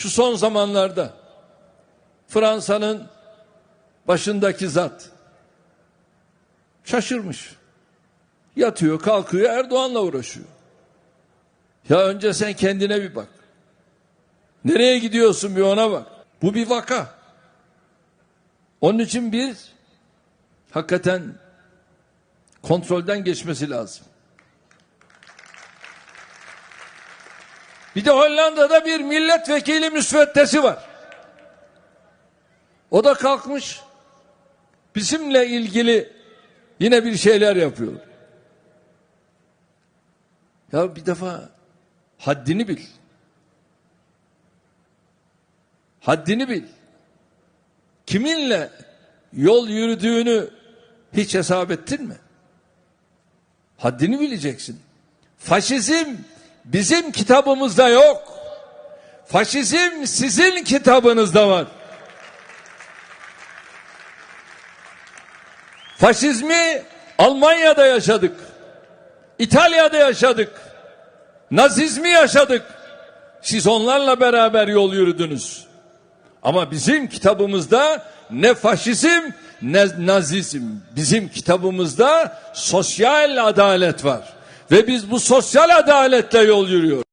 Şu son zamanlarda Fransa'nın başındaki zat şaşırmış. Yatıyor, kalkıyor, Erdoğan'la uğraşıyor. Ya önce sen kendine bir bak. Nereye gidiyorsun bir ona bak. Bu bir vaka. Onun için biz hakikaten kontrolden geçmesi lazım. Bir de Hollanda'da bir milletvekili müsveddesi var. O da kalkmış bizimle ilgili yine bir şeyler yapıyor. Ya bir defa haddini bil. Haddini bil. Kiminle yol yürüdüğünü hiç hesap ettin mi? Haddini bileceksin. Faşizm bizim kitabımızda yok. Faşizm sizin kitabınızda var. Faşizmi Almanya'da yaşadık. İtalya'da yaşadık. Nazizmi yaşadık. Siz onlarla beraber yol yürüdünüz. Ama bizim kitabımızda ne faşizm ne nazizm. Bizim kitabımızda sosyal adalet var. Ve biz bu sosyal adaletle yol yürüyoruz.